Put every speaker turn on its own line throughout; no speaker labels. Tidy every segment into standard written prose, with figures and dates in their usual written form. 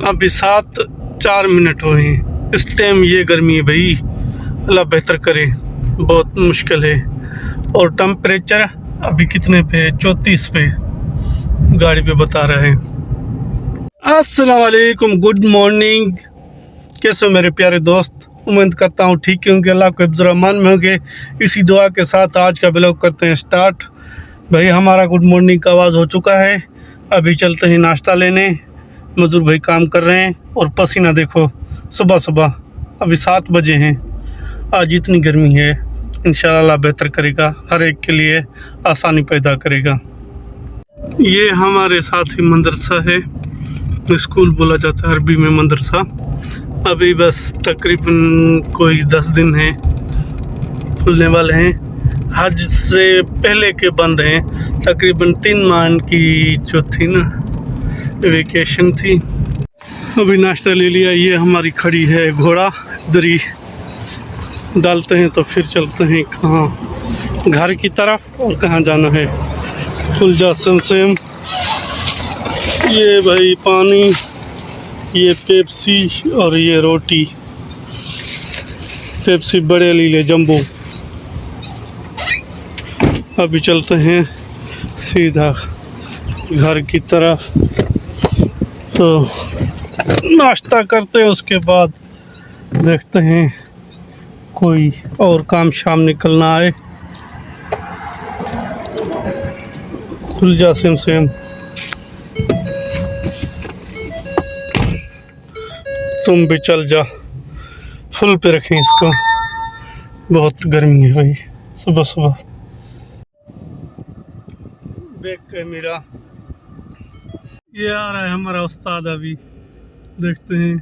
अभी 7:04 हुए हैं। इस टाइम ये गर्मी है भाई, अल्लाह बेहतर करे, बहुत मुश्किल है। और टेम्परेचर अभी कितने पे, 34 पे गाड़ी पे बता रहे हैं। अस्सलाम वालेकुम, गुड मॉर्निंग। कैसे हो मेरे प्यारे दोस्त? उम्मीद करता हूँ ठीक होंगे, अल्लाह को हिफ्ज़ रहमान में होंगे। इसी दुआ के साथ आज का ब्लॉग करते हैं स्टार्ट। भाई हमारा गुड मॉर्निंग का आवाज़ हो चुका है। अभी चलते हैं नाश्ता लेने। मजदूर भाई काम कर रहे हैं और पसीना देखो सुबह सुबह, अभी 7 बजे हैं। आज इतनी गर्मी है, इंशाल्लाह अल्लाह बेहतर करेगा, हर एक के लिए आसानी पैदा करेगा। ये हमारे साथ ही मदरसा है, स्कूल बोला जाता है अरबी में मदरसा। अभी बस तकरीबन कोई 10 दिन हैं खुलने वाले हैं। हज से पहले के बंद हैं, तकरीबन 3 माह की जो थी ना वेकेशन थी। अभी नाश्ता ले लिया। ये हमारी खड़ी है घोड़ा, दरी डालते हैं तो फिर चलते हैं कहाँ घर की तरफ और कहाँ जाना है। खुलजा सेम। ये भाई पानी, ये पेप्सी और ये रोटी। पेप्सी बड़े लीले जंबो। अभी चलते हैं सीधा घर की तरफ, तो नाश्ता करते हैं, उसके बाद देखते हैं कोई और काम शाम निकलना आए। खुल जा सेम तुम भी चल जा। फुल पे रखें इसको, बहुत गर्मी है भाई सुबह सुबह। बैक कैमरा, ये आ रहा है हमारा उस्ताद, अभी देखते हैं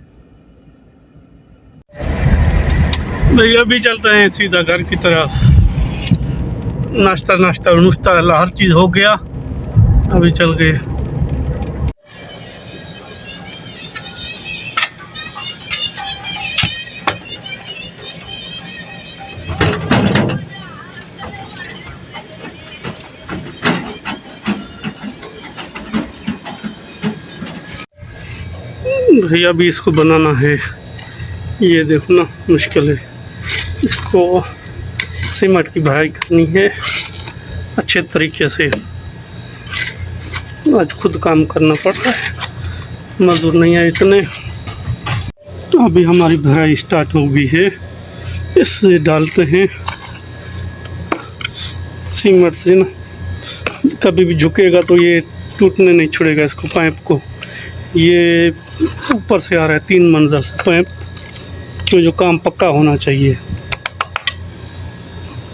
भाई। अभी चलते हैं सीधा घर की तरफ। नाश्ता नुश्ता हर चीज़ हो गया, अभी चल गए। भैया भी इसको बनाना है, ये देखो ना मुश्किल है। इसको सीमेंट की भराई करनी है अच्छे तरीके से। आज खुद काम करना पड़ रहा है, मजदूर नहीं आए इतने। तो अभी हमारी भराई स्टार्ट हो गई है। इससे डालते हैं सीमेंट से ना, कभी भी झुकेगा तो ये टूटने नहीं छोड़ेगा इसको, पाइप को। ये ऊपर से आ रहा है 3 मंजिल से पाइप, क्यों जो काम पक्का होना चाहिए।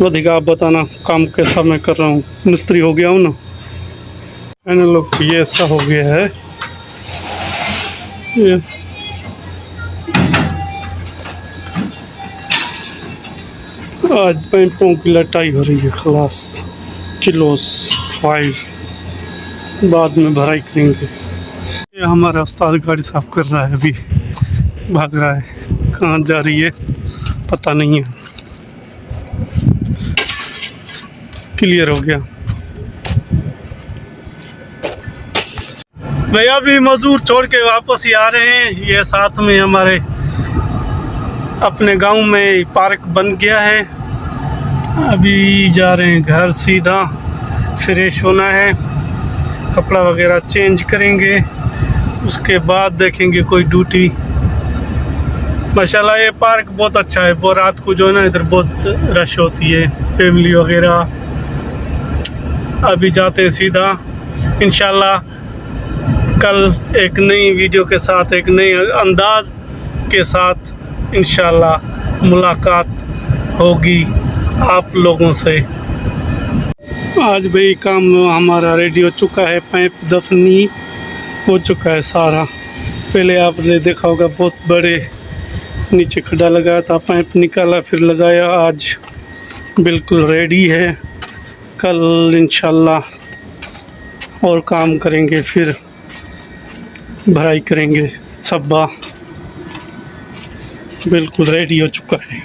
अधिक आप बताना काम कैसा मैं कर रहा हूँ, मिस्त्री हो गया हूँ ना। मैंने लोग ये ऐसा हो गया है। ये आज पाइपों की लटाई हो रही है, खलास किलोस 5, बाद में भराई करेंगे। ये हमारा उस्ताद गाड़ी साफ कर रहा है, अभी भाग रहा है, कहाँ जा रही है पता नहीं है। क्लियर हो गया भैया। भी मजदूर छोड़ के वापस ही आ रहे हैं। ये साथ में हमारे अपने गांव में पार्क बन गया है। अभी जा रहे हैं घर, सीधा फ्रेश होना है, कपड़ा वगैरह चेंज करेंगे, उसके बाद देखेंगे कोई ड्यूटी। माशाल्लाह ये पार्क बहुत अच्छा है। वो रात को जो है ना इधर बहुत रश होती है, फैमिली वगैरह। अभी जाते हैं सीधा, इंशाल्लाह कल एक नई वीडियो के साथ, एक नए अंदाज के साथ इंशाल्लाह मुलाकात होगी आप लोगों से। आज भाई काम हमारा रेडी हो चुका है, पाइप दफनी हो चुका है सारा। पहले आपने देखा होगा बहुत बड़े नीचे खड्डा लगाया था, पाइप निकाला फिर लगाया। आज बिल्कुल रेडी है। कल इंशाल्लाह और काम करेंगे, फिर भराई करेंगे। सब्बा बिल्कुल रेडी हो चुका है।